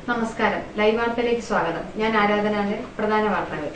നമസ്കാരം. ലൈവ് വാർത്തയിലേക്ക് സ്വാഗതം. ഞാൻ ആരാധനാണ്. പ്രധാന വാർത്തകൾ.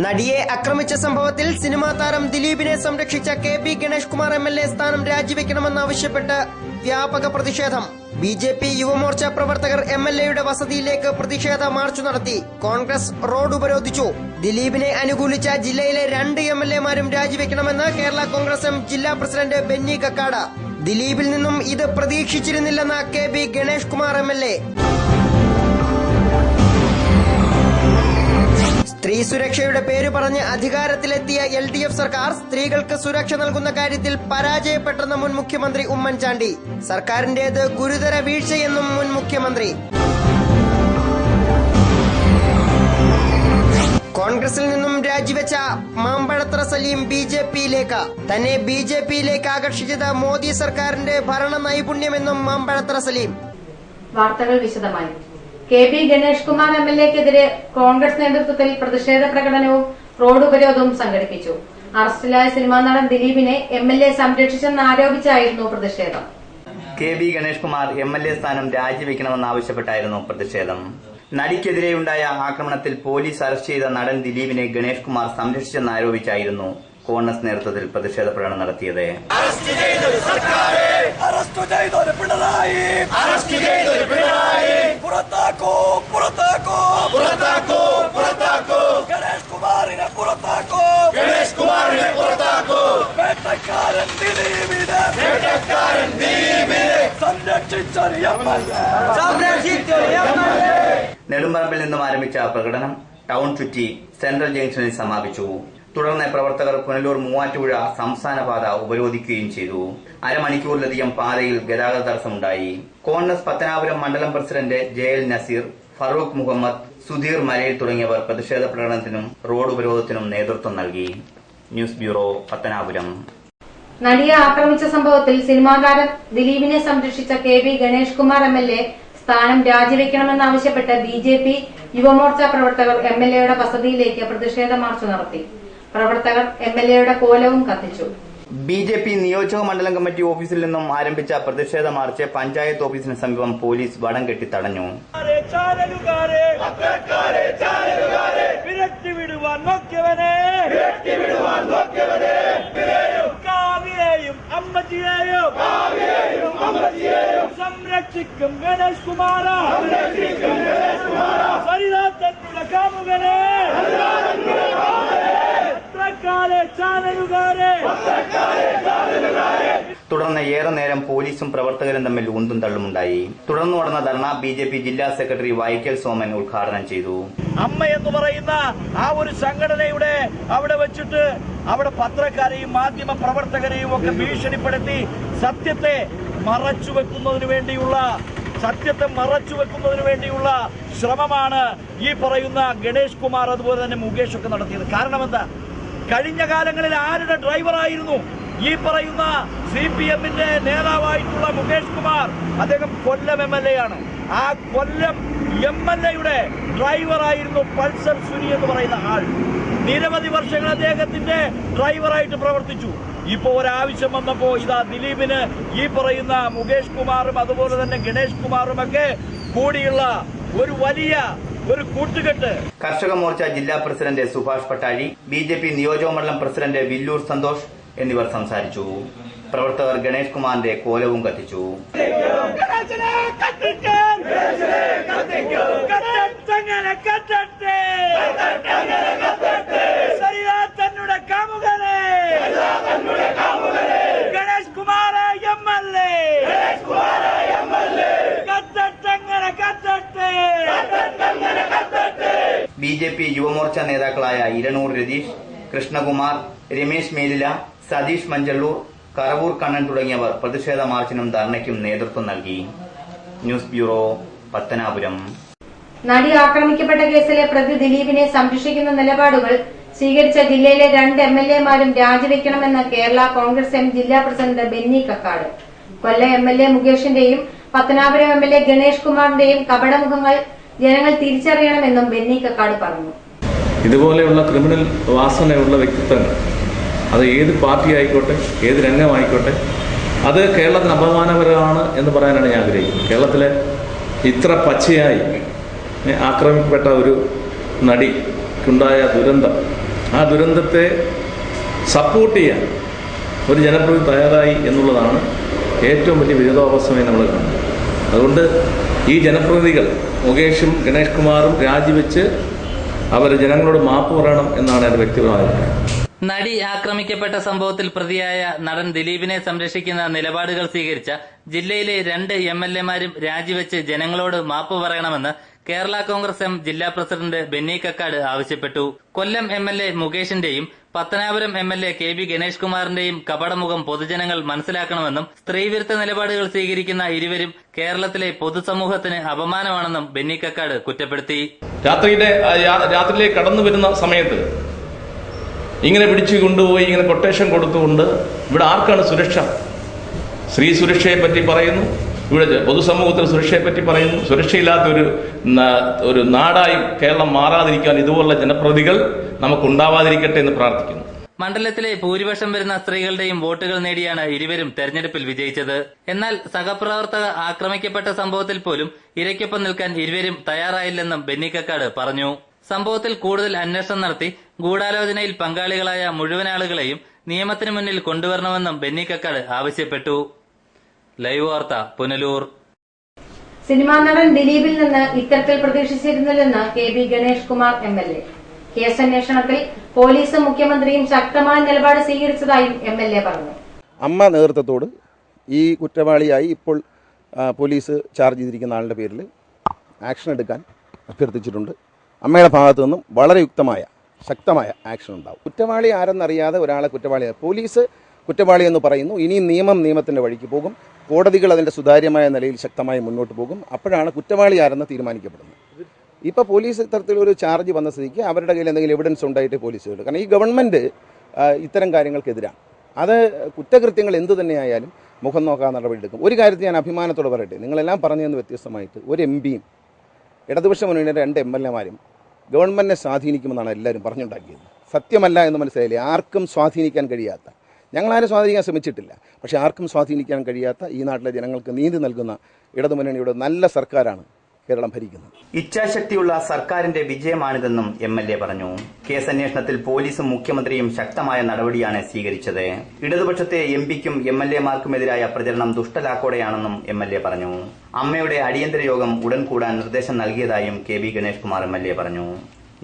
നടിയെ ആക്രമിച്ച സംഭവത്തിൽ സിനിമാ താരം ദിലീപിനെ സംരക്ഷിച്ച KB ഗണേഷ് കുമാർ MLA സ്ഥാനം രാജിവെക്കണമെന്നാവശ്യപ്പെട്ട് വ്യാപക പ്രതിഷേധം. BJP യുവമോർച്ച പ്രവർത്തകർ MLAയുടെ വസതിയിലേക്ക് പ്രതിഷേധ മാർച്ച് നടത്തി. കോൺഗ്രസ് റോഡ് ഉപരോധിച്ചു. ദിലീപിനെ അനുകൂലിച്ച ജില്ലയിലെ 2 MLAമാരും രാജിവെക്കണമെന്ന് കേരള കോൺഗ്രസ് എം ജില്ലാ പ്രസിഡന്റ് ബെന്നി കക്കാട്. ദിലീപിൽ നിന്നും ഇത് പ്രതീക്ഷിച്ചിരുന്നില്ലെന്ന് KB ഗണേഷ് കുമാർ MLA. സ്ത്രീ സുരക്ഷയുടെ പേര് പറഞ്ഞ് അധികാരത്തിലെത്തിയ LDF സർക്കാർ സ്ത്രീകൾക്ക് സുരക്ഷ നൽകുന്ന കാര്യത്തിൽ പരാജയപ്പെട്ടെന്ന് മുൻ മുഖ്യമന്ത്രി ഉമ്മൻചാണ്ടി. സർക്കാരിന്റേത് ഗുരുതര വീഴ്ചയെന്നും മുൻ മുഖ്യമന്ത്രി. കോൺഗ്രസിൽ നിന്നും രാജിവെച്ച മാമ്പഴത്ര സലീം BJPയിലേക്ക്. തന്നെ BJPയിലേക്ക് ആകർഷിച്ചത് മോദി സർക്കാരിന്റെ ഭരണ നൈപുണ്യമെന്നും മാമ്പഴത്ര സലീം. വാർത്തകൾ വിശദമായി. KB ഗണേഷ് കുമാർ MLAക്കെതിരെ കോൺഗ്രസ് നേതൃത്വത്തിൽ പ്രതിഷേധ പ്രകടനവും റോഡ് ഉപരോധവും സംഘടിപ്പിച്ചു. അറസ്റ്റിലായ സിനിമാ നടൻ ദിലീപിനെ MLA സംരക്ഷിച്ചെന്നാരോപിച്ചായിരുന്നു പ്രതിഷേധം. KB ഗണേഷ് കുമാർ MLA സ്ഥാനം രാജിവെക്കണമെന്നാവശ്യപ്പെട്ടായിരുന്നു പ്രതിഷേധം. നടിക്കെതിരെയുണ്ടായ ആക്രമണത്തിൽ പോലീസ് അറസ്റ്റ് ചെയ്ത നടൻ ദിലീപിനെ ഗണേഷ് കുമാർ സംരക്ഷിച്ചെന്നാരോപിച്ചായിരുന്നു കോൺഗ്രസ് നേതൃത്വത്തിൽ പ്രതിഷേധ പ്രകടനം നടത്തിയത്. നെടുമ്പറമ്പിൽ നിന്നും ആരംഭിച്ച പ്രകടനം ടൗൺ ചുറ്റി സെൻട്രൽ ജംഗ്ഷനിൽ സമാപിച്ചു. തുടർന്ന് പ്രവർത്തകർ പുനലൂർ മൂവാറ്റുപുഴ സംസ്ഥാന പാത ഉപരോധിക്കുകയും ചെയ്തു. അരമണിക്കൂറിലധികം പാതയിൽ ഗതാഗത തടസ്സമുണ്ടായി. കോൺഗ്രസ് പത്തനാപുരം മണ്ഡലം പ്രസിഡന്റ് JL നസീർ, ഫറൂഖ് മുഹമ്മദ്, സുധീർ മലയിൽ തുടങ്ങിയവർ പ്രതിഷേധ പ്രകടനത്തിനും റോഡ് ഉപരോധത്തിനും നേതൃത്വം നൽകി. News bureau, Pathanapuram. നടിയെ ആക്രമിച്ച സംഭവത്തിൽ സിനിമാ താരം ദിലീപിനെ സംരക്ഷിച്ച KB ഗണേഷ് കുമാർ MLA സ്ഥാനം രാജിവെക്കണമെന്നാവശ്യപ്പെട്ട് BJP യുവമോർച്ച പ്രവർത്തകർ MLAയുടെ വസതിയിലേക്ക് പ്രതിഷേധ മാർച്ച് നടത്തി. പ്രവർത്തകർ MLAയുടെ കോലവും കത്തിച്ചു. BJP നിയോജക മണ്ഡലം കമ്മിറ്റി ഓഫീസിൽ നിന്നും ആരംഭിച്ച പ്രതിഷേധ മാർച്ച് പഞ്ചായത്ത് ഓഫീസിന് സമീപം പോലീസ് വടം കെട്ടി തടഞ്ഞു. സംരക്ഷിക്കും ഗണേഷ് കുമാര, സരിതാത്തന്നുടെ കാമുകനെ, തുടർന്ന് ഏറെ നേരം പോലീസും പ്രവർത്തകരും തമ്മിൽ ഉന്തും തള്ളുമുണ്ടായി. തുടർന്ന് നടന്ന ധർണ BJP ജില്ലാ സെക്രട്ടറി വൈക്കൽ സോമൻ ഉദ്ഘാടനം ചെയ്തു. അമ്മ എന്ന് പറയുന്ന ആ ഒരു സംഘടനയുടെ അവിടെ വെച്ചിട്ട് അവിടെ പത്രക്കാരെയും മാധ്യമ പ്രവർത്തകരെയും ഒക്കെ ഭീഷണിപ്പെടുത്തി സത്യത്തെ മറച്ചുവെക്കുന്നതിന് വേണ്ടിയുള്ള ശ്രമമാണ് ഈ പറയുന്ന ഗണേഷ് കുമാർ അതുപോലെ തന്നെ മുകേഷ് ഒക്കെ നടത്തിയത്. കാരണം എന്താ? കഴിഞ്ഞ കാലങ്ങളിൽ ആരുടെ ഡ്രൈവറായിരുന്നു ഈ പറയുന്ന CPMന്റെ നേതാവായിട്ടുള്ള മുകേഷ് കുമാർ? അദ്ദേഹം കൊല്ലം MLA ആണ്. ആ കൊല്ലം MLAയുടെ ഡ്രൈവറായിരുന്നു പൾസർ സുനി എന്ന് പറയുന്ന ആൾ. നിരവധി വർഷങ്ങൾ അദ്ദേഹത്തിന്റെ ഡ്രൈവറായിട്ട് പ്രവർത്തിച്ചു. ഇപ്പോ ഒരാവശ്യം വന്നപ്പോ ഇതാ ദിലീപിന് ഈ പറയുന്ന മുകേഷ് കുമാറും അതുപോലെ തന്നെ ഗണേഷ് കുമാറുമൊക്കെ കൂടിയുള്ള ഒരു വലിയ കൂട്ടുകെട്ട്. കർഷക മോർച്ച ജില്ലാ പ്രസിഡന്റ് സുഭാഷ് പട്ടാഴി, BJP നിയോജകമണ്ഡലം പ്രസിഡന്റ് വില്ലൂർ സന്തോഷ് എന്നിവർ സംസാരിച്ചു. പ്രവർത്തകർ ഗണേഷ് കുമാറിന്റെ കോലവും കത്തിച്ചു. ഗണേഷ് കുമാർ MLA BJP യുവമോർച്ച നേതാക്കളായ ഇരനൂർ രതീഷ്, കൃഷ്ണകുമാർ, രമേശ് മേലില, സതീഷ് മഞ്ചള്ളൂർ, കറവൂർ കണ്ണൻ തുടങ്ങിയവർ പ്രതിഷേധ മാർച്ചിനും ധർണയ്ക്കും നേതൃത്വം നൽകി. News bureau, Pathanapuram. നടി ആക്രമിക്കപ്പെട്ട കേസിലെ പ്രതി ദിലീപിനെ സംരക്ഷിക്കുന്ന നിലപാടുകൾ സ്വീകരിച്ച ജില്ലയിലെ 2 MLAമാരും രാജിവെക്കണമെന്ന് കേരള കോൺഗ്രസ് എം ജില്ലാ പ്രസിഡന്റ് ബെന്നി കക്കാട്. കൊല്ലം MLA മുകേഷിന്റെയും പത്തനാപുരം MLA ഗണേഷ് കുമാറിന്റെയും കപടമുഖങ്ങൾ ജനങ്ങൾ തിരിച്ചറിയണമെന്നും ബെന്നി കക്കാട് പറഞ്ഞു. ഇതുപോലെയുള്ള ക്രിമിനൽ വാസനയുള്ള വ്യക്തിത്വങ്ങൾ, അത് ഏത് പാർട്ടി ആയിക്കോട്ടെ, ഏത് രംഗമായിക്കോട്ടെ, അത് കേരളത്തിന് അപമാനകരമാണ് എന്ന് പറയാനാണ് ഞാൻ ആഗ്രഹിക്കുന്നത്. കേരളത്തിലെ ഇത്ര പച്ചയായി ആക്രമിക്കപ്പെട്ട ഒരു നടിക്കുണ്ടായ ദുരന്തം, ആ ദുരന്തത്തെ സപ്പോർട്ട് ചെയ്യാൻ ഒരു ജനപ്രതിനിധി തയ്യാറായി എന്നുള്ളതാണ് ഏറ്റവും വലിയ വിരോധാഭാസമായി നമ്മൾ കാണുന്നത്. അതുകൊണ്ട് ഈ ജനപ്രതിനിധികൾ മുകേഷും ഗണേഷ് കുമാറും രാജിവെച്ച് അവർ ജനങ്ങളോട് മാപ്പ് പറയണം എന്നാണ് എൻ്റെ വ്യക്തിപരമായ അഭിപ്രായം. നടി ആക്രമിക്കപ്പെട്ട സംഭവത്തിൽ പ്രതിയായ നടൻ ദിലീപിനെ സംരക്ഷിക്കുന്ന നിലപാടുകൾ സ്വീകരിച്ച ജില്ലയിലെ 2 MLA-മാരും രാജിവെച്ച് ജനങ്ങളോട് മാപ്പ് പറയണമെന്ന് കേരള കോൺഗ്രസ് എം ജില്ലാ പ്രസിഡന്റ് ബെന്നി കക്കാട് ആവശ്യപ്പെട്ടു. കൊല്ലം MLA മുകേഷിന്റെയും Pathanapuram MLA KB Ganesh കുമാറിന്റെയും കപടമുഖം പൊതുജനങ്ങൾ മനസ്സിലാക്കണമെന്നും സ്ത്രീവിരുദ്ധ നിലപാടുകൾ സ്വീകരിക്കുന്ന ഇരുവരും കേരളത്തിലെ പൊതുസമൂഹത്തിന് അപമാനമാണെന്നും ബെന്നി കക്കാട് കുറ്റപ്പെടുത്തി. രാത്രിയിലേക്ക് കടന്നു വരുന്ന സമയത്ത് ഇങ്ങനെ പിടിച്ചു കൊണ്ടുപോയി ഇങ്ങനെ കൊട്ടേഷൻ കൊടുത്തുകൊണ്ട് ഇവിടെ ആർക്കാണ് സുരക്ഷ? സ്ത്രീ സുരക്ഷയെ പറ്റി പറയുന്നു, ഇവിടെ പൊതുസമൂഹത്തിൽ സുരക്ഷയെ പറ്റി പറയുന്നു. സുരക്ഷയില്ലാത്ത ഒരു നാടായി കേരളം മാറാതിരിക്കാൻ ഇതുപോലുള്ള ജനപ്രതിനിധികൾ നമുക്കുണ്ടാവാതിരിക്കട്ടെ എന്ന് പ്രാർത്ഥിക്കുന്നു. മണ്ഡലത്തിലെ ഭൂരിപക്ഷം വരുന്ന സ്ത്രീകളുടെയും വോട്ടുകൾ നേടിയാണ് ഇരുവരും തെരഞ്ഞെടുപ്പിൽ വിജയിച്ചത്. എന്നാൽ സഹപ്രവർത്തക ആക്രമിക്കപ്പെട്ട സംഭവത്തിൽ പോലും ഇരയ്ക്കൊപ്പം നിൽക്കാൻ ഇരുവരും തയ്യാറായില്ലെന്നും ബെന്നി കക്കാട് പറഞ്ഞു. സംഭവത്തിൽ കൂടുതൽ അന്വേഷണം നടത്തി ഗൂഢാലോചനയിൽ പങ്കാളികളായ മുഴുവൻ ആളുകളെയും നിയമത്തിന് മുന്നിൽ കൊണ്ടുവരണമെന്നും ബെന്നി കക്കാട് ആവശ്യപ്പെട്ടു. ലൈവ് വാർത്ത, പുനലൂർ. സിനിമാ നടൻ ദിലീപിൽ നിന്ന് ഇത്തരത്തിൽ പ്രതീക്ഷിച്ചിരുന്നില്ലെന്ന് KB ഗണേഷ് കുമാർ MLA. കേസന്വേഷണത്തിൽ പോലീസും മുഖ്യമന്ത്രിയും ശക്തമായ നിലപാട് സ്വീകരിച്ചതായും MLA പറഞ്ഞു. അമ്മ നേതൃത്വത്തോട് ഈ കുറ്റവാളിയായി ഇപ്പോൾ പോലീസ് ചാർജ് ചെയ്തിരിക്കുന്ന ആളുടെ പേരിൽ ആക്ഷൻ എടുക്കാൻ അഭ്യർത്ഥിച്ചിട്ടുണ്ട്. അമ്മയുടെ ഭാഗത്തു നിന്നും വളരെ യുക്തമായ ശക്തമായ ആക്ഷൻ ഉണ്ടാവും. കുറ്റവാളി ആരെന്നറിയാതെ ഒരാളെ പോലീസ് കുറ്റവാളി എന്ന് പറയുന്നു. ഇനിയും നിയമത്തിൻ്റെ വഴിക്ക് പോകും. കോടതികൾ അതിൻ്റെ സുതാര്യമായ നിലയിൽ ശക്തമായി മുന്നോട്ട് പോകും. അപ്പോഴാണ് കുറ്റവാളി ആരെന്ന് തീരുമാനിക്കപ്പെടുന്നത്. ഇപ്പോൾ പോലീസ് ഇത്തരത്തിലൊരു ചാർജ് വന്ന സ്ഥിതിക്ക് അവരുടെ കയ്യിൽ എന്തെങ്കിലും എവിഡൻസ് ഉണ്ടായിട്ട് പോലീസുകൾ, കാരണം ഈ ഗവൺമെൻറ് ഇത്തരം കാര്യങ്ങൾക്കെതിരാണ്. അത് കുറ്റകൃത്യങ്ങൾ എന്തു തന്നെയായാലും മുഖം നോക്കാതെ നടപടിയെടുക്കും. ഒരു കാര്യത്തിൽ ഞാൻ അഭിമാനത്തോടെ പറയട്ടെ, നിങ്ങളെല്ലാം പറഞ്ഞതെന്ന് വ്യത്യസ്തമായിട്ട് ഒരു MPയും ഇടതുപക്ഷ മുന്നണിയുടെ 2 MLA-മാരും ഗവൺമെൻറ്റിനെ സ്വാധീനിക്കുമെന്നാണ് എല്ലാവരും പറഞ്ഞുണ്ടാക്കിയത്. സത്യമല്ല എന്ന് മനസ്സിലായില്ലേ? ആർക്കും സ്വാധീനിക്കാൻ കഴിയാത്ത, ഞങ്ങളാരും സ്വാധീനിക്കാൻ ശ്രമിച്ചിട്ടില്ല, പക്ഷേ ആർക്കും സ്വാധീനിക്കാൻ കഴിയാത്ത ഈ നാട്ടിലെ ജനങ്ങൾക്ക് നീതി നൽകുന്ന ഇടതുമുന്നണിയുടെ നല്ല സർക്കാരാണ് കേരളം ഭരിക്കുന്നത്. ഇച്ഛാശക്തിയുള്ള സർക്കാരിന്റെ വിജയമാണിതെന്നും MLA പറഞ്ഞു. കേസന്വേഷണത്തിൽ പോലീസും മുഖ്യമന്ത്രിയും ശക്തമായ നടപടിയാണ് സ്വീകരിച്ചത്. ഇടതുപക്ഷത്തെ MPക്കും MLA-മാർക്കുമെതിരായ പ്രചരണം ദുഷ്ടലാക്കോടെയാണെന്നും MLA പറഞ്ഞു. അമ്മയുടെ അടിയന്തര യോഗം ഉടൻ കൂടാൻ നിർദ്ദേശം നൽകിയതായും KB ഗണേഷ് കുമാർ MLA പറഞ്ഞു.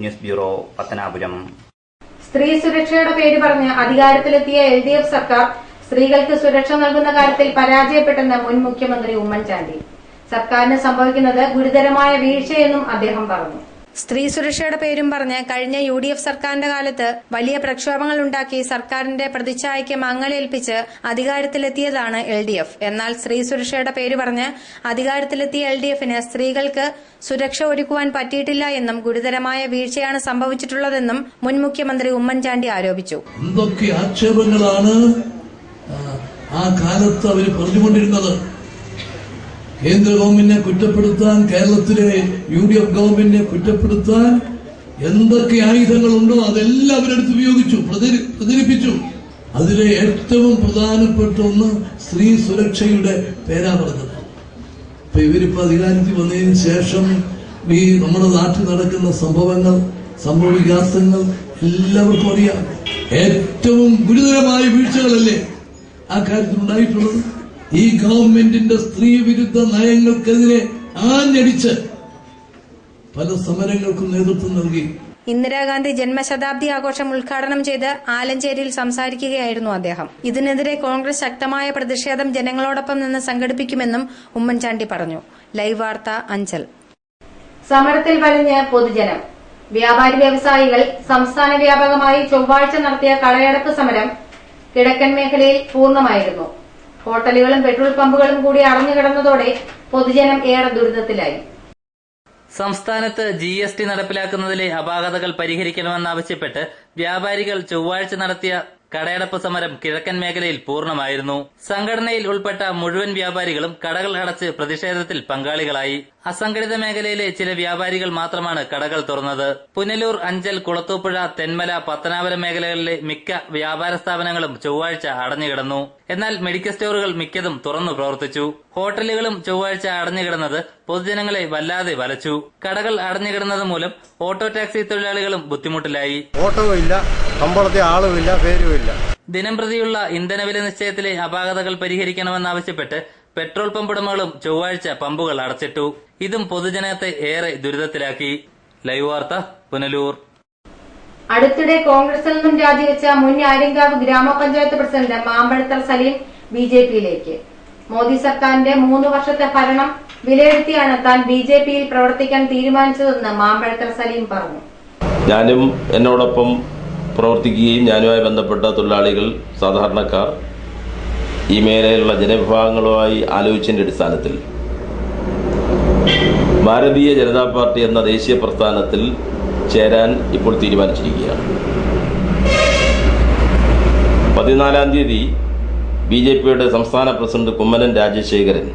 News bureau, Pathanapuram. സ്ത്രീ സുരക്ഷയുടെ പേര് പറഞ്ഞ് അധികാരത്തിലെത്തിയ LDF സർക്കാർ സ്ത്രീകൾക്ക് സുരക്ഷ നൽകുന്ന കാര്യത്തിൽ പരാജയപ്പെട്ടെന്ന് മുൻ മുഖ്യമന്ത്രി ഉമ്മൻചാണ്ടി. സർക്കാരിന് സംഭവിക്കുന്നത് ഗുരുതരമായ വീഴ്ചയെന്നും അദ്ദേഹം പറഞ്ഞു. സ്ത്രീ സുരക്ഷയുടെ പേരും പറഞ്ഞ് കഴിഞ്ഞ UDF സർക്കാരിന്റെ കാലത്ത് വലിയ പ്രക്ഷോഭങ്ങൾ ഉണ്ടാക്കി സർക്കാരിന്റെ പ്രതിച്ഛായയ്ക്ക് മങ്ങലേൽപ്പിച്ച് അധികാരത്തിലെത്തിയതാണ് LDF. എന്നാൽ സ്ത്രീ സുരക്ഷയുടെ പേര് പറഞ്ഞ് അധികാരത്തിലെത്തിയ LDF-ന് സ്ത്രീകൾക്ക് സുരക്ഷ ഒരുക്കുവാൻ പറ്റിയിട്ടില്ല എന്നും ഗുരുതരമായ വീഴ്ചയാണ് സംഭവിച്ചിട്ടുള്ളതെന്നും മുൻ മുഖ്യമന്ത്രി ഉമ്മൻചാണ്ടി ആരോപിച്ചു. എന്തൊക്കെ ആക്ഷേപങ്ങളാണ് ആ കാലത്ത് അവർ പറഞ്ഞുകൊണ്ടിരുന്നത്. കേന്ദ്ര ഗവൺമെന്റിനെ കുറ്റപ്പെടുത്താൻ, കേരളത്തിലെ UDF ഗവൺമെന്റിനെ കുറ്റപ്പെടുത്താൻ എന്തൊക്കെ ആയുധങ്ങളുണ്ടോ അതെല്ലാം അവരെടുത്ത് ഉപയോഗിച്ചു, പ്രചരിപ്പിച്ചു. അതിലെ ഏറ്റവും പ്രധാനപ്പെട്ട ഒന്ന് സ്ത്രീ സുരക്ഷയുടെ പേരാ പറഞ്ഞത്. അപ്പൊ ഇവരിപ്പോ അധികാരത്തിൽ വന്നതിന് ശേഷം ഈ നമ്മുടെ നാട്ടിൽ നടക്കുന്ന സംഭവവികാസങ്ങൾ എല്ലാവർക്കും അറിയാം. ഏറ്റവും ഗുരുതരമായ വീഴ്ചകളല്ലേ ആ കാര്യത്തിൽ ഉണ്ടായിട്ടുള്ളത്. ഈ ഗവൺമെന്റിന്റെ സ്ത്രീ വിരുദ്ധ നയങ്ങൾക്കെതിരെ ആഞ്ഞടിച്ച് പല സമരങ്ങൾക്കും നേതൃത്വം നൽകി. ഇന്ദിരാഗാന്ധി ജന്മശതാബ്ദി ആഘോഷം ഉദ്ഘാടനം ചെയ്ത് ആലഞ്ചേരിയിൽ സംസാരിക്കുകയായിരുന്നു അദ്ദേഹം. ഇതിനെതിരെ കോൺഗ്രസ് ശക്തമായ പ്രതിഷേധം ജനങ്ങളോടൊപ്പം നിന്ന് സംഘടിപ്പിക്കുമെന്നും ഉമ്മൻചാണ്ടി പറഞ്ഞു. ലൈവ് വാർത്ത, അഞ്ചൽ. സമരത്തിൽ വലിഞ്ഞ് പൊതുജനം. വ്യാപാരി വ്യവസായികൾ സംസ്ഥാന വ്യാപകമായി ചൊവ്വാഴ്ച നടത്തിയ കടയടപ്പ് സമരം കിഴക്കൻ മേഖലയിൽ പൂർണ്ണമായിരുന്നു. ഹോട്ടലുകളും പെട്രോൾ പമ്പുകളും കൂടി അടഞ്ഞുകിടന്നതോടെ പൊതുജനം ഏറെ ദുരിതത്തിലായി. സംസ്ഥാനത്ത് GST നടപ്പിലാക്കുന്നതിലെ അപാകതകൾ പരിഹരിക്കണമെന്നാവശ്യപ്പെട്ട് വ്യാപാരികൾ ചൊവ്വാഴ്ച നടത്തിയ കടയടപ്പ് സമരം കിഴക്കൻ മേഖലയിൽ പൂർണ്ണമായിരുന്നു. സംഘടനയിൽ ഉൾപ്പെട്ട മുഴുവൻ വ്യാപാരികളും കടകൾ അടച്ച് പ്രതിഷേധത്തിൽ പങ്കാളികളായി. അസംഘടിത മേഖലയിലെ ചില വ്യാപാരികൾ മാത്രമാണ് കടകൾ തുറന്നത്. പുനലൂർ, അഞ്ചൽ, കുളത്തൂപ്പുഴ, തെന്മല, പത്തനാപുരം മേഖലകളിലെ മിക്ക വ്യാപാര സ്ഥാപനങ്ങളും ചൊവ്വാഴ്ച അടഞ്ഞുകിടന്നു. എന്നാൽ മെഡിക്കൽ സ്റ്റോറുകൾ മിക്കതും തുറന്നു പ്രവർത്തിച്ചു. ഹോട്ടലുകളും ചൊവ്വാഴ്ച അടഞ്ഞുകിടന്നത് പൊതുജനങ്ങളെ വല്ലാതെ വലച്ചു. കടകൾ അടഞ്ഞുകിടന്നത് മൂലം ഓട്ടോ ടാക്സി തൊഴിലാളികളും ബുദ്ധിമുട്ടിലായി. ഓട്ടവും ഇല്ല, കമ്പോളത്തെ ആളുമില്ല, പേരുമില്ല. ദിനംപ്രതിയുള്ള ഇന്ധനവില നിശ്ചയത്തിലെ അപാകതകൾ പരിഹരിക്കണമെന്നാവശ്യപ്പെട്ട് പെട്രോൾ പമ്പ് ഉടമകളും ചൊവ്വാഴ്ച പമ്പുകൾ അടച്ചിട്ടു. ഇതും പൊതുജനത്തെ ഏറെ ദുരിതത്തിലാക്കി. ലൈവ് വാർത്ത, പുനലൂർ. അടുത്തിടെ കോൺഗ്രസിൽ നിന്നും രാജിവെച്ച മുൻ ആര്യങ്കാവ് ഗ്രാമപഞ്ചായത്ത് പ്രസിഡന്റ് മാമ്പഴത്തർ സലീം ബിജെപിയിലേക്ക്. മോദി സർക്കാരിന്റെ 3 വർഷത്തെ ഭരണം വിലയിരുത്തിയാണ് താൻ ബിജെപിയിൽ പ്രവർത്തിക്കാൻ തീരുമാനിച്ചതെന്ന് മാമ്പഴത്തർ സലീം പറഞ്ഞു. ഞാനും എന്നോടൊപ്പം പ്രവർത്തിക്കുകയും ഞാനുമായി ബന്ധപ്പെട്ട തൊഴിലാളികൾ, സാധാരണക്കാർ, ഈ മേഖലയിലുള്ള ജനവിഭാഗങ്ങളുമായി ആലോചിച്ചതിന്റെ അടിസ്ഥാനത്തിൽ ഭാരതീയ ജനതാ പാർട്ടി എന്ന ദേശീയ പ്രസ്ഥാനത്തിൽ ചേരാൻ ഇപ്പോൾ തീരുമാനിച്ചിരിക്കുകയാണ്. 14-ാം തീയതി ബിജെപിയുടെ സംസ്ഥാന പ്രസിഡന്റ് കുമ്മനം രാജശേഖരൻ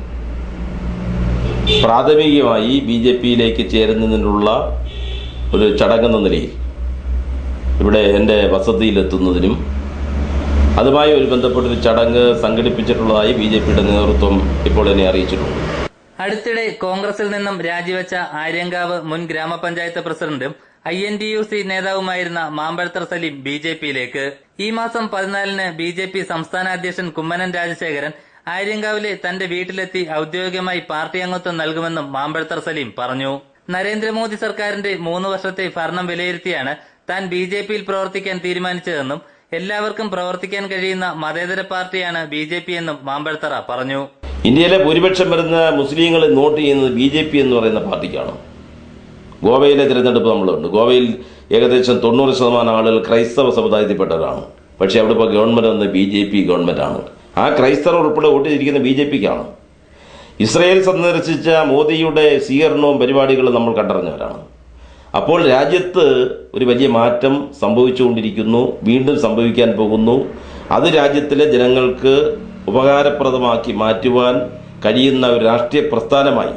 പ്രാഥമികമായി ബിജെപിയിലേക്ക് ചേരുന്നതിനുള്ള ഒരു ചടങ്ങെന്ന നിലയിൽ ഇവിടെ എൻ്റെ വസതിയിലെത്തുന്നതിനും അതുമായി ഒരു ബന്ധപ്പെട്ടൊരു ചടങ്ങ് സംഘടിപ്പിച്ചിട്ടുള്ളതായി ബിജെപിയുടെ നേതൃത്വം ഇപ്പോൾ എന്നെ അറിയിച്ചിട്ടുണ്ട്. അടുത്തിടെ കോൺഗ്രസിൽ നിന്നും രാജിവെച്ച ആര്യങ്കാവ് മുൻ ഗ്രാമപഞ്ചായത്ത് പ്രസിഡന്റും INTUC നേതാവുമായിരുന്ന മാമ്പഴത്തർ സലീം ബിജെപിയിലേക്ക്. ഈ മാസം 14-ന് ബിജെപി സംസ്ഥാന അധ്യക്ഷൻ കുമ്മനം രാജശേഖരൻ ആര്യങ്കാവിലെ തന്റെ വീട്ടിലെത്തി ഔദ്യോഗികമായി പാർട്ടി അംഗത്വം നൽകുമെന്നും മാമ്പഴത്തർ സലീം പറഞ്ഞു. നരേന്ദ്രമോദി സർക്കാരിന്റെ 3 വർഷത്തെ ഭരണം വിലയിരുത്തിയാണ് താൻ ബിജെപിയിൽ പ്രവർത്തിക്കാൻ തീരുമാനിച്ചതെന്നും എല്ലാവർക്കും പ്രവർത്തിക്കാൻ കഴിയുന്ന മതേതര പാർട്ടിയാണ് ബിജെപി എന്നും മാമ്പഴത്തറ പറഞ്ഞു. ഇന്ത്യയിലെ ഭൂരിപക്ഷം വരുന്ന മുസ്ലിങ്ങളെ നോട്ട് ചെയ്യുന്നത് ബിജെപി എന്ന് പറയുന്ന പാർട്ടിക്കാണ്. ഗോവയിലെ തിരഞ്ഞെടുപ്പ് നമ്മളുണ്ട്. ഗോവയിൽ ഏകദേശം 90% ആളുകൾ ക്രൈസ്തവ സമുദായത്തിൽപ്പെട്ടവരാണ്. പക്ഷേ അവിടെ ഇപ്പോൾ ഗവൺമെന്റ് വന്ന് ബിജെപി ഗവൺമെന്റാണ്. ആ ക്രൈസ്തവർ ഉൾപ്പെടെ വോട്ട് ചെയ്തിരിക്കുന്ന ബിജെപിക്കാണ്. ഇസ്രയേൽ സന്ദർശിച്ച മോദിയുടെ സ്വീകരണവും പരിപാടികളും നമ്മൾ കണ്ടറിഞ്ഞവരാണ്. അപ്പോൾ രാജ്യത്ത് ഒരു വലിയ മാറ്റം സംഭവിച്ചുകൊണ്ടിരിക്കുന്നു, വീണ്ടും സംഭവിക്കാൻ പോകുന്നു. അത് രാജ്യത്തിലെ ജനങ്ങൾക്ക് ഉപകാരപ്രദമാക്കി മാറ്റുവാൻ കഴിയുന്ന ഒരു രാഷ്ട്രീയ പ്രസ്ഥാനമായി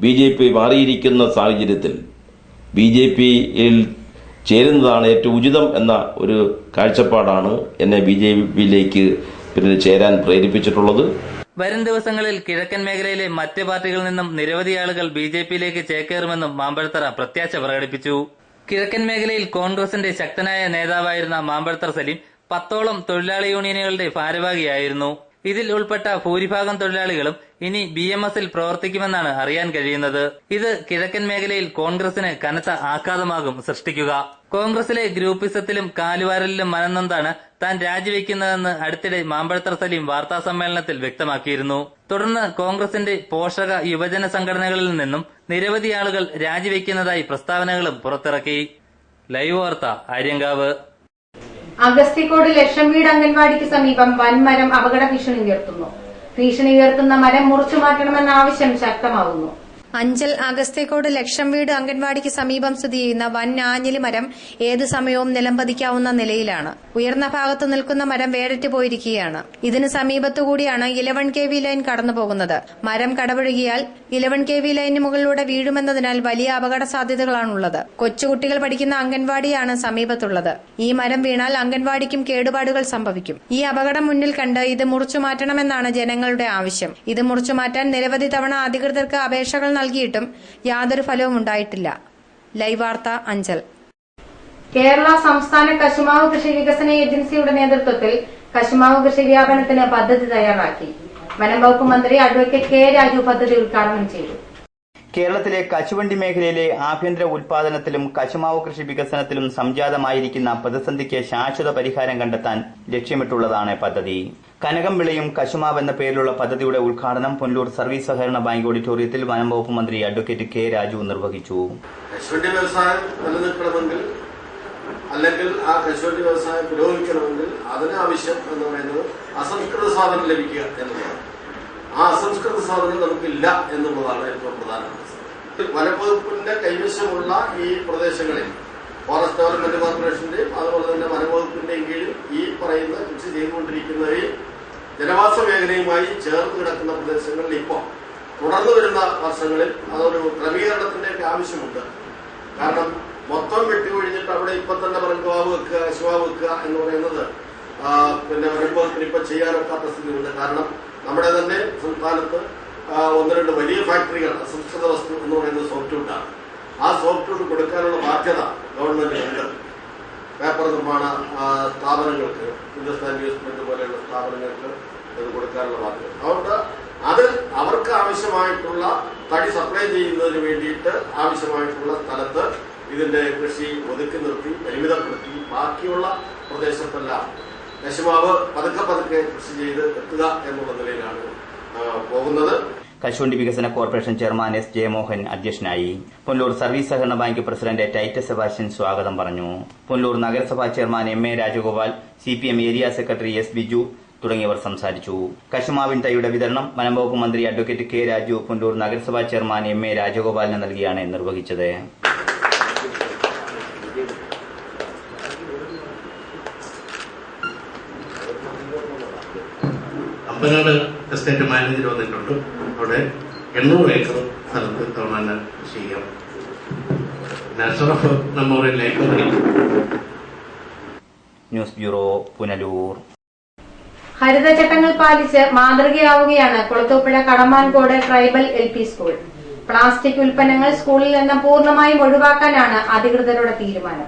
ബിജെപി മാറിയിരിക്കുന്ന സാഹചര്യത്തിൽ ബിജെപിയിൽ ചേരുന്നതാണ് ഏറ്റവും ഉചിതം എന്ന ഒരു കാഴ്ചപ്പാടാണ് എന്നെ ബിജെപിയിലേക്ക് ചേരാൻ പ്രേരിപ്പിച്ചിട്ടുള്ളത്. വരും ദിവസങ്ങളിൽ കിഴക്കൻ മേഖലയിലെ മറ്റ് പാർട്ടികളിൽ നിന്നും നിരവധി ആളുകൾ ബിജെപിയിലേക്ക് ചേക്കേറുമെന്നും മാമ്പഴത്തറ പ്രത്യാശ പ്രകടിപ്പിച്ചു. കിഴക്കൻ മേഖലയിൽ കോൺഗ്രസിന്റെ ശക്തനായ നേതാവായിരുന്ന മാമ്പഴത്തർ സലീം 10ഓളം തൊഴിലാളി യൂണിയനുകളുടെ ഭാരവാഹിയായിരുന്നു. ഇതിൽ ഉൾപ്പെട്ട ഭൂരിഭാഗം തൊഴിലാളികളും ഇനി BMS-ൽ പ്രവർത്തിക്കുമെന്നാണ് അറിയാൻ കഴിയുന്നത്. ഇത് കിഴക്കൻ മേഖലയിൽ കോൺഗ്രസിന് കനത്ത ആഘാതമാകും സൃഷ്ടിക്കുക. കോൺഗ്രസിലെ ഗ്രൂപ്പിസത്തിലും കാലുവാരലിലും മനംനൊന്താണ് താൻ രാജിവെക്കുന്നതെന്ന് അടുത്തിടെ മാമ്പഴത്തർ സലീം വാർത്താസമ്മേളനത്തിൽ വ്യക്തമാക്കിയിരുന്നു. തുടർന്ന് കോൺഗ്രസിന്റെ പോഷക യുവജന സംഘടനകളിൽ നിന്നും നിരവധി ആളുകൾ രാജിവെക്കുന്നതായി പ്രസ്താവനകളും പുറത്തിറക്കി. ലൈവ് വാർത്ത, ആര്യങ്കാവ്. അഗസ്തിക്കോട് ലക്ഷം വീട് അംഗൻവാടിക്ക് സമീപം വൻമരം അപകട ഭീഷണി ഉയർത്തുന്നു. ഭീഷണി ഉയർത്തുന്ന മരം മുറിച്ചു മാറ്റണമെന്ന ആവശ്യം ശക്തമാവുന്നു. അഞ്ചൽ അഗസ്ത്യക്കോട് ലക്ഷം വീട് അംഗൻവാടിക്ക് സമീപം സ്ഥിതി ചെയ്യുന്ന വൻ ആഞ്ഞിലി മരം ഏത് സമയവും നിലംപതിക്കാവുന്ന നിലയിലാണ്. ഉയർന്ന ഭാഗത്ത് നിൽക്കുന്ന മരം വേറിട്ട് പോയിരിക്കുകയാണ്. ഇതിന് സമീപത്തുകൂടിയാണ് 11 kV ലൈൻ കടന്നുപോകുന്നത്. മരം കടപുഴകിയാൽ 11 kV ലൈനിന് മുകളിലൂടെ വീഴുമെന്നതിനാൽ വലിയ അപകട സാധ്യതകളാണുള്ളത്. കൊച്ചുകുട്ടികൾ പഠിക്കുന്ന അംഗൻവാടിയാണ് സമീപത്തുള്ളത്. ഈ മരം വീണാൽ അംഗൻവാടിക്കും കേടുപാടുകൾ സംഭവിക്കും. ഈ അപകടം മുന്നിൽ കണ്ട് ഇത് മുറിച്ചു മാറ്റണമെന്നാണ് ജനങ്ങളുടെ ആവശ്യം. ഇത് മുറിച്ചു മാറ്റാൻ നിരവധി തവണ അധികൃതർക്ക് അപേക്ഷകൾ നൽകിയിട്ടും യാതൊരു ഫലവും ഉണ്ടായിട്ടില്ല. ലൈവ് വാർത്ത, അഞ്ചൽ. കേരള സംസ്ഥാന കശുമാവ് കൃഷി വികസന ഏജൻസിയുടെ നേതൃത്വത്തിൽ കശുമാവ് കൃഷി വ്യാപനത്തിന് പദ്ധതി തയ്യാറാക്കി. വനം വകുപ്പ് മന്ത്രി അഡ്വക്കേറ്റ് കെ രാജു പദ്ധതി ഉദ്ഘാടനം ചെയ്തു. കേരളത്തിലെ കശുവണ്ടി മേഖലയിലെ ആഭ്യന്തര ഉൽപാദനത്തിലും കശുമാവ് കൃഷി വികസനത്തിലും സംജാതമായിരിക്കുന്ന പ്രതിസന്ധിക്ക് ശാശ്വത പരിഹാരം കണ്ടെത്താൻ ലക്ഷ്യമിട്ടുള്ളതാണ് പദ്ധതി. കനകം വിളയും കശുമാവ് എന്ന പേരിലുള്ള പദ്ധതിയുടെ ഉദ്ഘാടനം പുനലൂർ സർവീസ് സഹകരണ ബാങ്ക് ഓഡിറ്റോറിയത്തിൽ വനം വകുപ്പ് മന്ത്രി അഡ്വക്കേറ്റ് കെ രാജു നിർവഹിച്ചു. കശുവണ്ടി വ്യവസായം നിലനിൽക്കണമെങ്കിൽ അല്ലെങ്കിൽ ആ കശുവണ്ടി വ്യവസായം പുരോഗമിക്കണമെങ്കിൽ അതിനാവശ്യം എന്ന് പറയുന്നത് അസംസ്കൃത സാധനം ലഭിക്കുക എന്നുള്ളതാണ്. ആ അസംസ്കൃത സാധനം നമുക്കില്ല എന്നുള്ളതാണ് ഏറ്റവും പ്രധാനപ്പെട്ട. വനംവകുപ്പിന്റെ കൈവശമുള്ള ഈ പ്രദേശങ്ങളിൽ ഫോറസ്റ്റ് ഡെവലപ്മെന്റ് കോർപ്പറേഷന്റെയും അതുപോലെ തന്നെ വനംവകുപ്പിന്റെയും കീഴിൽ ഈ പറയുന്ന കൃഷി ചെയ്തുകൊണ്ടിരിക്കുന്നവയും ജനവാസ മേഖലയുമായി ചേർന്ന് കിടക്കുന്ന പ്രദേശങ്ങളിൽ ഇപ്പോൾ തുടർന്നു വരുന്ന വർഷങ്ങളിൽ അതൊരു ക്രമീകരണത്തിന്റെ ആവശ്യമുണ്ട്. കാരണം മൊത്തം വെട്ടിയൊഴിഞ്ഞിട്ട് അവിടെ ഇപ്പൊ തന്നെ പറങ്കാവ് വെക്കുക, കശുവാവ് വെക്കുക എന്ന് പറയുന്നത് പിന്നെ വനംവകുപ്പിന് ഇപ്പൊ ചെയ്യാനൊക്കാത്ത സ്ഥിതിയുണ്ട്. കാരണം നമ്മുടെ തന്നെ സംസ്ഥാനത്ത് 1-2 വലിയ ഫാക്ടറികൾ അസംസ്കൃത വസ്തു എന്ന് പറയുന്നത് സോഫ്റ്റ്വുഡാണ്. ആ സോഫ്റ്റ്വുഡ് കൊടുക്കാനുള്ള ബാധ്യത ഗവൺമെന്റിനുണ്ട്. പേപ്പർ നിർമ്മാണ സ്ഥാപനങ്ങൾക്ക്, ഹിന്ദുസ്ഥാൻ ന്യൂസ്പ്രിന്റ് പോലെയുള്ള സ്ഥാപനങ്ങൾക്ക് ഇത് കൊടുക്കാനുള്ള ബാധ്യത. അതുകൊണ്ട് അത് അവർക്ക് ആവശ്യമായിട്ടുള്ള തടി സപ്ലൈ ചെയ്യുന്നതിന് വേണ്ടിയിട്ട് ആവശ്യമായിട്ടുള്ള സ്ഥലത്ത് ഇതിന്റെ കൃഷി ഒതുക്കി നിർത്തി പരിമിതപ്പെടുത്തി ബാക്കിയുള്ള പ്രദേശത്തെല്ലാം കശുമാവ് പതുക്കെ കൃഷി ചെയ്ത് എത്തുക എന്നുള്ള നിലയിലാണ് പോകുന്നത്. കശുവണ്ടി വികസന കോർപ്പറേഷൻ ചെയർമാൻ എസ് ജയമോഹൻ അധ്യക്ഷനായി. പുനലൂർ സർവീസ് സഹകരണ ബാങ്ക് പ്രസിഡന്റ് ടൈറ്റസ് സെബാസ്റ്റ്യൻ സ്വാഗതം പറഞ്ഞു. പുനലൂർ നഗരസഭാ chairman M A Rajagopal, CPM area secretary S Biju തുടങ്ങിയവർ സംസാരിച്ചു. കശുമാവിൻ തൈയുടെ വിതരണം വനംവകുപ്പ് മന്ത്രി അഡ്വക്കേറ്റ് കെ രാജു പുനലൂർ നഗരസഭാ ചെയർമാൻ എം എ രാജഗോപാലിന് നൽകിയാണ് നിർവഹിച്ചത്. അമ്പനാട് എസ്റ്റേറ്റ് മാനേജർ വന്നിട്ടുണ്ട്. അവിടെ 800 ഏക്കർ സ്ഥലത്ത് തവണ കൃഷി ചെയ്യാം. National memorial library. News bureau, Punalur. ഹരിതചട്ടങ്ങൾ പാലിച്ച് മാതൃകയാവുകയാണ് Kulathupuzha Kadamankode tribal LP school. Plastic ഉൽപ്പന്നങ്ങൾ സ്കൂളിൽ നിന്ന് പൂർണ്ണമായും ഒഴിവാക്കാനാണ് അധികൃതരുടെ തീരുമാനം.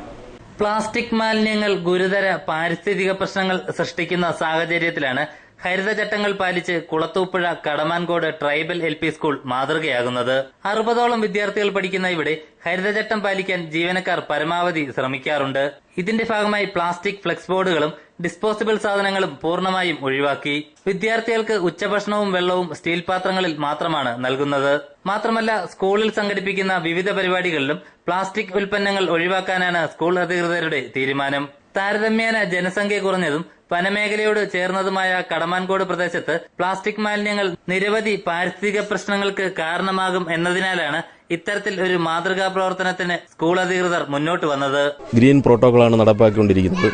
പ്ലാസ്റ്റിക് മാലിന്യങ്ങൾ ഗുരുതര പാരിസ്ഥിതിക പ്രശ്നങ്ങൾ സൃഷ്ടിക്കുന്ന സാഹചര്യത്തിലാണ് ഹരിതചട്ടങ്ങൾ പാലിച്ച് Kulathupuzha Kadamankode tribal LP school മാതൃകയാകുന്നത്. 60ഓളം വിദ്യാർത്ഥികൾ പഠിക്കുന്ന ഇവിടെ ഹരിതചട്ടം പാലിക്കാൻ ജീവനക്കാർ പരമാവധി ശ്രമിക്കാറുണ്ട്. ഇതിന്റെ ഭാഗമായി പ്ലാസ്റ്റിക് ഫ്ലെക്സ് ബോർഡുകളും ഡിസ്പോസിബിൾ സാധനങ്ങളും പൂർണ്ണമായും ഒഴിവാക്കി. വിദ്യാർത്ഥികൾക്ക് ഉച്ചഭക്ഷണവും വെള്ളവും സ്റ്റീൽ പാത്രങ്ങളിൽ മാത്രമാണ് നൽകുന്നത്. മാത്രമല്ല, സ്കൂളിൽ സംഘടിപ്പിക്കുന്ന വിവിധ പരിപാടികളിലും പ്ലാസ്റ്റിക് ഉൽപ്പന്നങ്ങൾ ഒഴിവാക്കാനാണ് സ്കൂൾ അധികൃതരുടെ തീരുമാനം. താരതമ്യേന ജനസംഖ്യ കുറഞ്ഞതും വനമേഖലയോട് ചേർന്നതുമായ കടമാൻകോട് പ്രദേശത്ത് പ്ലാസ്റ്റിക് മാലിന്യങ്ങൾ നിരവധി പാരിസ്ഥിതിക പ്രശ്നങ്ങൾക്ക് കാരണമാകും എന്നതിനാലാണ് ഇത്തരത്തിൽ ഒരു മാതൃകാ പ്രവർത്തനത്തിന് സ്കൂൾ അധികൃതർ മുന്നോട്ട് വന്നത്. ഗ്രീൻ പ്രോട്ടോക്കോളാണ് നടപ്പാക്കിക്കൊണ്ടിരിക്കുന്നത്.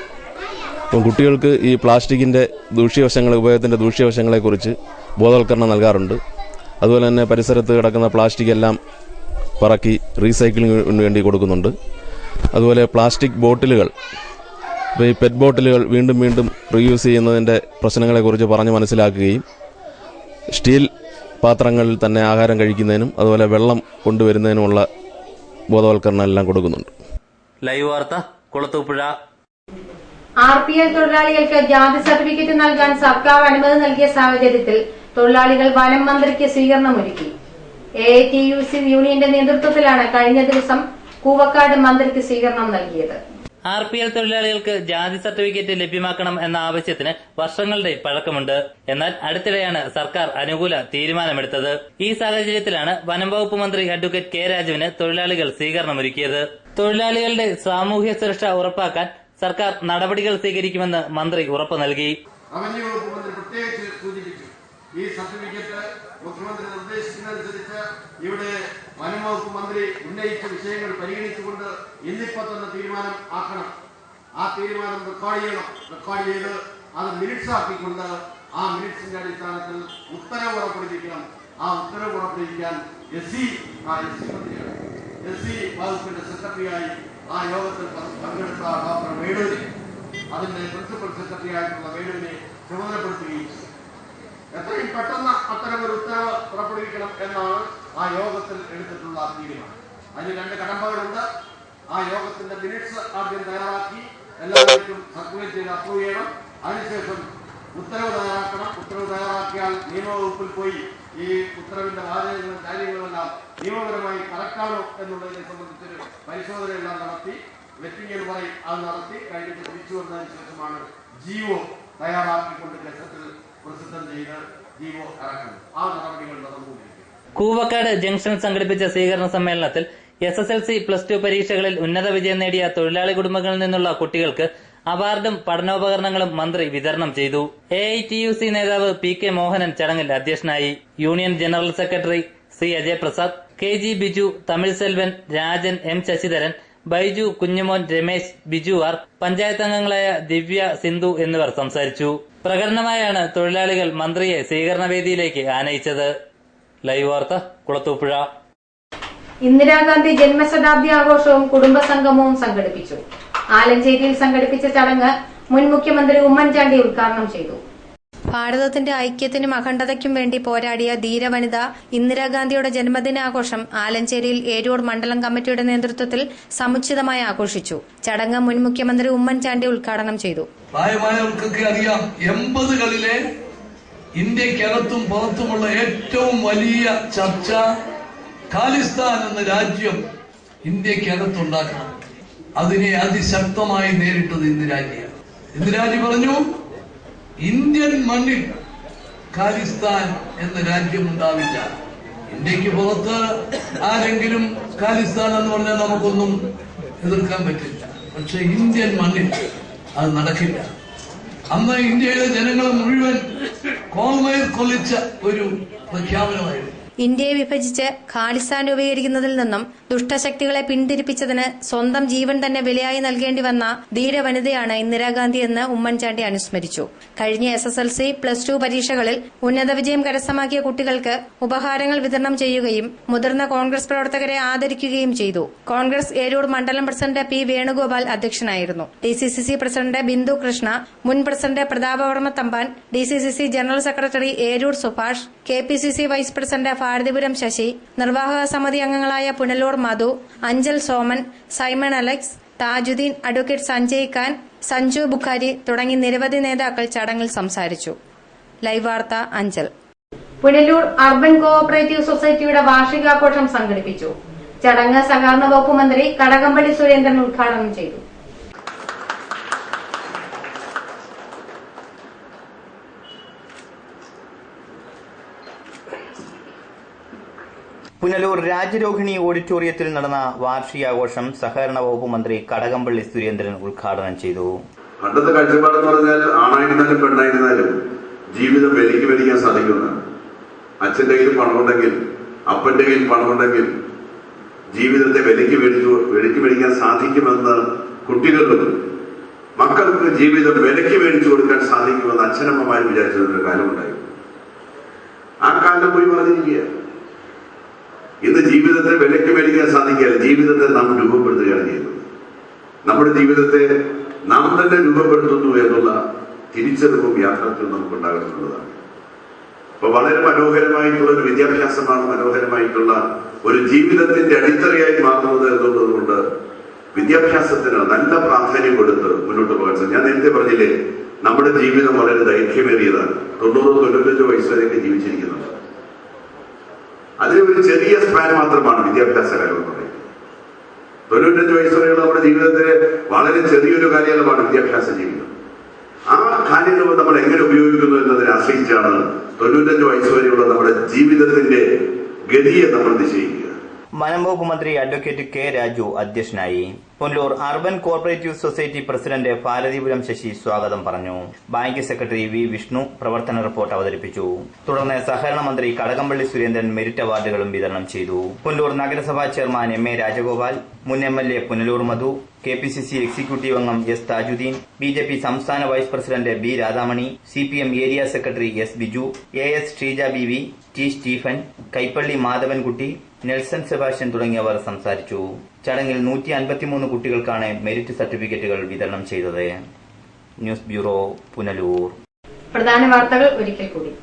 അപ്പം കുട്ടികൾക്ക് ഈ പ്ലാസ്റ്റിക്കിന്റെ ഉപയോഗത്തിന്റെ ദൂഷ്യവശങ്ങളെക്കുറിച്ച് ബോധവൽക്കരണം നൽകാറുണ്ട്. അതുപോലെ തന്നെ പരിസരത്ത് കിടക്കുന്ന പ്ലാസ്റ്റിക് എല്ലാം പറക്കി റീസൈക്ലിങ്ങിന് വേണ്ടി കൊടുക്കുന്നുണ്ട്. അതുപോലെ പ്ലാസ്റ്റിക് ബോട്ടിലുകൾ, ഇപ്പോൾ ഈ പെറ്റ് ബോട്ടിലുകൾ വീണ്ടും വീണ്ടും റീയൂസ് ചെയ്യുന്നതിൻ്റെ പ്രശ്നങ്ങളെക്കുറിച്ച് പറഞ്ഞ് മനസ്സിലാക്കുകയും സ്റ്റീൽ പാത്രങ്ങളിൽ തന്നെ ആഹാരം കഴിക്കുന്നതിനും അതുപോലെ വെള്ളം കൊണ്ടുവരുന്നതിനുമുള്ള ബോധവൽക്കരണം എല്ലാം കൊടുക്കുന്നുണ്ട്. ലൈവ് വാർത്ത, കുളത്തൂപ്പുഴ. RPL തൊഴിലാളികൾക്ക് ജാതി സർട്ടിഫിക്കറ്റ് നൽകാൻ സർക്കാർ അനുമതി നൽകിയ സാഹചര്യത്തിൽ തൊഴിലാളികൾ വനം മന്ത്രിക്ക് സ്വീകരണമൊരുക്കി. AITUC യൂണിയന്റെ നേതൃത്വത്തിലാണ് കഴിഞ്ഞ ദിവസം കൂവക്കാട് മന്ത്രിക്ക് സ്വീകരണം നൽകിയത്. RPL തൊഴിലാളികൾക്ക് ജാതി സർട്ടിഫിക്കറ്റ് ലഭ്യമാക്കണം എന്ന ആവശ്യത്തിന് വർഷങ്ങളുടെ പഴക്കമുണ്ട്. എന്നാൽ അടുത്തിടെയാണ് സർക്കാർ അനുകൂല തീരുമാനമെടുത്തത്. ഈ സാഹചര്യത്തിലാണ് വനംവകുപ്പ് മന്ത്രി അഡ്വക്കേറ്റ് കെ രാജുവിന് തൊഴിലാളികൾ സ്വീകരണമൊരുക്കിയത്. തൊഴിലാളികളുടെ സാമൂഹ്യ സുരക്ഷ ഉറപ്പാക്കാൻ സർക്കാർ നടപടികൾ സ്വീകരിക്കുമെന്ന് മന്ത്രി ഉറപ്പു നൽകി. റവന്യൂ വകുപ്പ് മന്ത്രി പ്രത്യേകിച്ച് സൂചിപ്പിച്ചു, ഈ സർട്ടിഫിക്കറ്റ് മുഖ്യമന്ത്രി നിർദ്ദേശിക്കുന്നതനുസരിച്ച് ഇവിടെ വനംവകുപ്പ് മന്ത്രി ഉന്നയിച്ച വിഷയങ്ങൾ പരിഗണിച്ചുകൊണ്ട് ഇന്നിപ്പോ തന്നെ തീരുമാനം ആക്കണം. ആ തീരുമാനം റെക്കോർഡ് ചെയ്ത് അത് മിനിറ്റ്സ് ആക്കിക്കൊണ്ട് ആ മിനിറ്റ്സിന്റെ അടിസ്ഥാനത്തിൽ ഉത്തരവ് പുറപ്പെടുവിക്കണം. ആ ഉത്തരവ് പുറപ്പെടുവിക്കാൻ SC വകുപ്പിന്റെ സെക്രട്ടറിയായി ആ യോഗത്തിൽ പങ്കെടുത്ത ഡോക്ടർ വേണുവിനെ, അതിന്റെ പ്രിൻസിപ്പൽ സെക്രട്ടറി ആയിട്ടുള്ള വേണുവിനെ ചുമതലപ്പെടുത്തുകയും ചെയ്തു. എത്രയും പെട്ടെന്ന് അത്തരമൊരു ഉത്തരവ് പുറപ്പെടുവിക്കണം എന്നാണ് ആ യോഗത്തിൽ എടുത്തിട്ടുള്ള തീരുമാനം. അതിന് 2 കടമ്പകളുണ്ട്. ആ യോഗത്തിന്റെ മിനിറ്റ്സ് ആദ്യം തയ്യാറാക്കി എല്ലാവർക്കും സർക്കുലേറ്റ് ചെയ്ത് അപ്രൂവ് ചെയ്യണം. അതിനുശേഷം ഉത്തരവ് തയ്യാറാക്കണം. ഉത്തരവ് തയ്യാറാക്കിയാൽ നിയമവകുപ്പിൽ പോയി ഈ ഉത്തരവിന്റെ വാചകങ്ങളും കാര്യങ്ങളുമെല്ലാം നിയമപരമായി കറക്റ്റാണോ എന്നുള്ളതിനെ സംബന്ധിച്ചൊരു പരിശോധനയെല്ലാം നടത്തി വെറ്റിംഗ് എന്ന് പറയും, അത് നടത്തി കഴിഞ്ഞിട്ട് തിരിച്ചു വന്നതിന് ശേഷമാണ് GO തയ്യാറാക്കിക്കൊണ്ട് ഗസറ്റിൽ പ്രസിദ്ധം ചെയ്ത് GO ഇറക്കുന്നത്. ആ നടപടികൾ നടന്നുകൊണ്ടിരിക്കും. കൂവക്കാട് ജംഗ്ഷൻ സംഘടിപ്പിച്ച സ്വീകരണ സമ്മേളനത്തിൽ SSLC +2 പരീക്ഷകളിൽ ഉന്നത വിജയം നേടിയ തൊഴിലാളി കുടുംബങ്ങളിൽ നിന്നുള്ള കുട്ടികൾക്ക് അവാർഡും പഠനോപകരണങ്ങളും മന്ത്രി വിതരണം ചെയ്തു. AITUC നേതാവ് PK മോഹനൻ ചടങ്ങിൽ അധ്യക്ഷനായി. Union general secretary C Ajay Prasad, KG Biju, Tamil Selvan, Rajan, M Sasidharan, Baiju, Kunjumon, Ramesh, Biju R, panchayat അംഗങ്ങളായ ദിവ്യ, സിന്ധു എന്നിവർ സംസാരിച്ചു. പ്രകടനമായാണ് തൊഴിലാളികൾ മന്ത്രിയെ സ്വീകരണവേദിയിലേക്ക് ആനയിച്ചത്. ലൈവ് വാർത്ത, കുളത്തൂപ്പുഴ. ഇന്ദിരാഗാന്ധി ജന്മശതാബ്ദി ആഘോഷവും കുടുംബസംഗമവും സംഘടിപ്പിച്ചു. ആലഞ്ചേരിയിൽ സംഘടിപ്പിച്ച ചടങ്ങ് മുൻ മുഖ്യമന്ത്രി ഉമ്മൻചാണ്ടി ഉദ്ഘാടനം ചെയ്തു. ഭാരതത്തിന്റെ ഐക്യത്തിനും അഖണ്ഡതയ്ക്കും വേണ്ടി പോരാടിയ ധീരവനിത ഇന്ദിരാഗാന്ധിയുടെ ജന്മദിനാഘോഷം ആലഞ്ചേരിയിൽ ഏരൂർ മണ്ഡലം കമ്മിറ്റിയുടെ നേതൃത്വത്തിൽ സമുചിതമായി ആഘോഷിച്ചു. ചടങ്ങ് മുൻ മുഖ്യമന്ത്രി ഉമ്മൻചാണ്ടി ഉദ്ഘാടനം ചെയ്തു. പ്രായമായവർക്കൊക്കെ അറിയാം, 80കളിലെ ഇന്ത്യക്കകത്തും പുറത്തുമുള്ള ഏറ്റവും വലിയ ചർച്ച ഖാലിസ്ഥാൻ എന്ന രാജ്യം ഇന്ത്യക്കകത്തുണ്ടാക്കണം. അതിനെ അതിശക്തമായി നേരിട്ടത് ഇന്ദിരാജിയാണ്. ഇന്ദിരാജി പറഞ്ഞു, ഇന്ത്യൻ മണ്ണിൽ ഖാലിസ്ഥാൻ എന്ന രാജ്യം ഉണ്ടാവില്ല. ഇന്ത്യക്ക് പുറത്ത് ആരെങ്കിലും ഖാലിസ്ഥാൻ എന്ന് പറഞ്ഞാൽ നമുക്കൊന്നും എതിർക്കാൻ പറ്റില്ല. പക്ഷെ ഇന്ത്യൻ മണ്ണിൽ അത് നടക്കില്ല. അന്ന് ഇന്ത്യയിലെ ജനങ്ങളെ മുഴുവൻ കോൾമയിൽ കൊള്ളിച്ച ഒരു പ്രഖ്യാപനമായിരുന്നു. ഇന്ത്യയെ വിഭജിച്ച് ഖാലിസ്ഥാൻ രൂപീകരിക്കുന്നതിൽ നിന്നും ദുഷ്ടശക്തികളെ പിന്തിരിപ്പിച്ചതിന് സ്വന്തം ജീവൻ തന്നെ വിലയായി നൽകേണ്ടി വന്ന ധീരവനിതയാണ് ഇന്ദിരാഗാന്ധി എന്ന് ഉമ്മൻചാണ്ടി അനുസ്മരിച്ചു. കഴിഞ്ഞ SSLC, +2 പരീക്ഷകളിൽ ഉന്നത വിജയം കരസ്ഥമാക്കിയ കുട്ടികൾക്ക് ഉപഹാരങ്ങൾ വിതരണം ചെയ്യുകയും മുതിർന്ന കോൺഗ്രസ് പ്രവർത്തകരെ ആദരിക്കുകയും ചെയ്തു. കോൺഗ്രസ് ഏരൂർ മണ്ഡലം പ്രസിഡന്റ് P. വേണുഗോപാൽ അധ്യക്ഷനായിരുന്നു. DCCC പ്രസിഡന്റ് ബിന്ദു കൃഷ്ണ, മുൻ president Prathapavarma Thampan, DCCC general secretary Eroor Subhash, KPCC vice president Bharathipuram Sasi, നിർവാഹക സമിതി അംഗങ്ങളായ പുനലൂർ മധു, അഞ്ചൽ സോമൻ, സൈമൺ അലക്സ്, താജുദ്ദീൻ, അഡ്വക്കേറ്റ് സഞ്ജയ് ഖാൻ, സഞ്ജു ബുഖാരി തുടങ്ങി നിരവധി നേതാക്കൾ ചടങ്ങിൽ സംസാരിച്ചു. ലൈവ് വാർത്ത, അഞ്ചൽ. പുനലൂർ അർബൻ കോഓപ്പറേറ്റീവ് സൊസൈറ്റിയുടെ വാർഷികാഘോഷം സംഘടിപ്പിച്ചു. ചടങ്ങ് സഹകരണ വകുപ്പ് മന്ത്രി കടകംപള്ളി സുരേന്ദ്രൻ ഉദ്ഘാടനം ചെയ്തു. പുനലൂർ രാജരോഹിണി ഓഡിറ്റോറിയത്തിൽ നടന്ന വാർഷികാഘോഷം സഹകരണ വകുപ്പ് മന്ത്രി കടകംപള്ളി സുരേന്ദ്രൻ ഉദ്ഘാടനം ചെയ്തു. പണ്ടത്തെ കാഴ്ചപ്പാടെന്ന് പറഞ്ഞാൽ ആണായിരുന്നാലും പെണ്ണായിരുന്നാലും ജീവിതം വിലയ്ക്ക് മേടിക്കാൻ സാധിക്കുന്നതാണ്. അച്ഛന്റെ കയ്യിൽ പണമുണ്ടെങ്കിൽ, അപ്പന്റെ കയ്യിൽ പണമുണ്ടെങ്കിൽ ജീവിതത്തെ വിലയ്ക്ക് മേടിക്കാൻ സാധിക്കുമെന്ന് കുട്ടികൾക്കും മക്കൾക്ക് ജീവിതം വിലയ്ക്ക് മേടിച്ചു കൊടുക്കാൻ സാധിക്കുമെന്ന് അച്ഛനമ്മമാർ വിചാരിച്ചിരുന്നൊരു കാലമുണ്ടായി. ആ കാലം പോയി പറഞ്ഞിരിക്കുക. ഇന്ന് ജീവിതത്തെ വിലയ്ക്ക് മേടിക്കാൻ സാധിക്കുകയല്ല, ജീവിതത്തെ നാം രൂപപ്പെടുത്തുകയാണ് ചെയ്യുന്നത്. നമ്മുടെ ജീവിതത്തെ നാം തന്നെ രൂപപ്പെടുത്തുന്നു എന്നുള്ള തിരിച്ചറിവും യാഥാർത്ഥ്യവും നമുക്കുണ്ടാകുന്നുള്ളതാണ്. അപ്പൊ വളരെ മനോഹരമായിട്ടുള്ള ഒരു വിദ്യാഭ്യാസമാണ് മനോഹരമായിട്ടുള്ള ഒരു ജീവിതത്തിന്റെ അടിത്തറയായി മാറുന്നത് എന്നുള്ളത് കൊണ്ട് വിദ്യാഭ്യാസത്തിന് നല്ല പ്രാധാന്യം കൊടുത്ത് മുന്നോട്ട് പോകാൻ സാധിക്കും. ഞാൻ നേരത്തെ പറഞ്ഞില്ലേ, നമ്മുടെ ജീവിതം വളരെ ദൈർഘ്യമേറിയതാണ്. 90-95 വയസ്സ് വരെയൊക്കെ ജീവിച്ചിരിക്കുന്നുണ്ട്. അതിന് ഒരു ചെറിയ സ്പാൻ മാത്രമാണ് വിദ്യാഭ്യാസ കാലം എന്ന് പറയുന്നത്. 95 വയസ്സ് വരെയുള്ള നമ്മുടെ ജീവിതത്തിലെ വളരെ ചെറിയൊരു കാലയളവാണ് വിദ്യാഭ്യാസ ജീവിതം. ആ കാലയളവ് നമ്മൾ എങ്ങനെ ഉപയോഗിക്കുന്നു എന്നതിനെ ആശ്രയിച്ചാണ് 95 വയസ്സ് വരെയുള്ള നമ്മുടെ ജീവിതത്തിന്റെ ഗതിയെ നമ്മൾ നിശ്ചയിക്കുക. വനം വകുപ്പ് മന്ത്രി അഡ്വക്കേറ്റ് കെ രാജു അധ്യക്ഷനായി. Punalur urban cooperative society president Bharathipuram Sasi സ്വാഗതം പറഞ്ഞു. Bank secretary V. വിഷ്ണു പ്രവർത്തന റിപ്പോർട്ട് അവതരിപ്പിച്ചു. തുടർന്ന് സഹകരണ മന്ത്രി കടകംപള്ളി സുരേന്ദ്രൻ മെരിറ്റ് അവാർഡുകളും വിതരണം ചെയ്തു. പുനലൂർ നഗരസഭാ ചെയർമാൻ എം. എ. രാജഗോപാൽ, മുൻ MLA Punalur Madhu, KPCC executive അംഗം S. താജുദ്ദീൻ, BJP സംസ്ഥാന vice president B. Radhamani, CPM area secretary S. Biju, AS Sreeja BV, T. Stephen, Kaippally Madhavankutty, Nelson Sebastian തുടങ്ങിയവർ സംസാരിച്ചു. ചടങ്ങിൽ 153 കുട്ടികൾക്കാണ് മെരിറ്റ് സർട്ടിഫിക്കറ്റുകൾ വിതരണം ചെയ്തത്. News bureau, Punalur. പ്രധാന വാർത്തകൾ ഒരിക്കൽ കൂടി.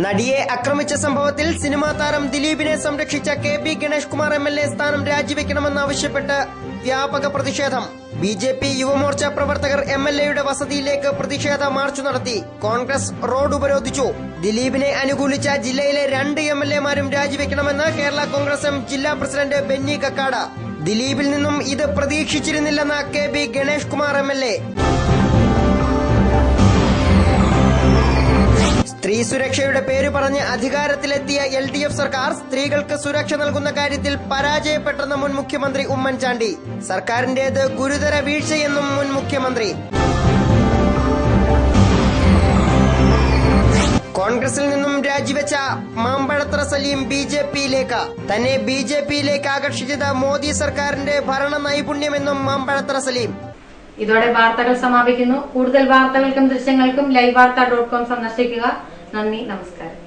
നടിയെ ആക്രമിച്ച സംഭവത്തിൽ സിനിമാ താരം ദിലീപിനെ സംരക്ഷിച്ച KB ഗണേഷ് കുമാർ MLA സ്ഥാനം രാജിവെക്കണമെന്നാവശ്യപ്പെട്ട് വ്യാപക പ്രതിഷേധം. BJP യുവമോർച്ച പ്രവർത്തകർ MLAയുടെ വസതിയിലേക്ക് പ്രതിഷേധ മാർച്ച് നടത്തി. കോൺഗ്രസ് റോഡ് ഉപരോധിച്ചു. ദിലീപിനെ അനുകൂലിച്ച ജില്ലയിലെ 2 MLAമാരും രാജിവെക്കണമെന്ന് കേരള കോൺഗ്രസ് എം ജില്ലാ പ്രസിഡന്റ് ബെന്നി കക്കാട്. ദിലീപിൽ നിന്നും ഇത് പ്രതീക്ഷിച്ചിരുന്നില്ലെന്ന് KB ഗണേഷ് കുമാർ MLA. സ്ത്രീ സുരക്ഷയുടെ പേര് പറഞ്ഞ് അധികാരത്തിലെത്തിയ LDF സർക്കാർ സ്ത്രീകൾക്ക് സുരക്ഷ നൽകുന്ന കാര്യത്തിൽ പരാജയപ്പെട്ടെന്ന് മുൻ മുഖ്യമന്ത്രി ഉമ്മൻചാണ്ടി. സർക്കാരിന്റേത് ഗുരുതര വീഴ്ചയെന്നും മുൻ മുഖ്യമന്ത്രി. കോൺഗ്രസിൽ നിന്നും രാജിവെച്ച മാമ്പഴത്ര സലീം BJPയിലേക്ക്. തന്നെ BJPയിലേക്ക് ആകർഷിച്ചത് മോദി സർക്കാരിന്റെ ഭരണ നൈപുണ്യമെന്നും മാമ്പഴത്ര സലീം. ഇതോടെ വാർത്തകൾ സമാപിക്കുന്നു. കൂടുതൽ വാർത്തകൾക്കും ദൃശ്യങ്ങൾക്കും livevarta.com സന്ദർശിക്കുക. നന്ദി, നമസ്കാരം.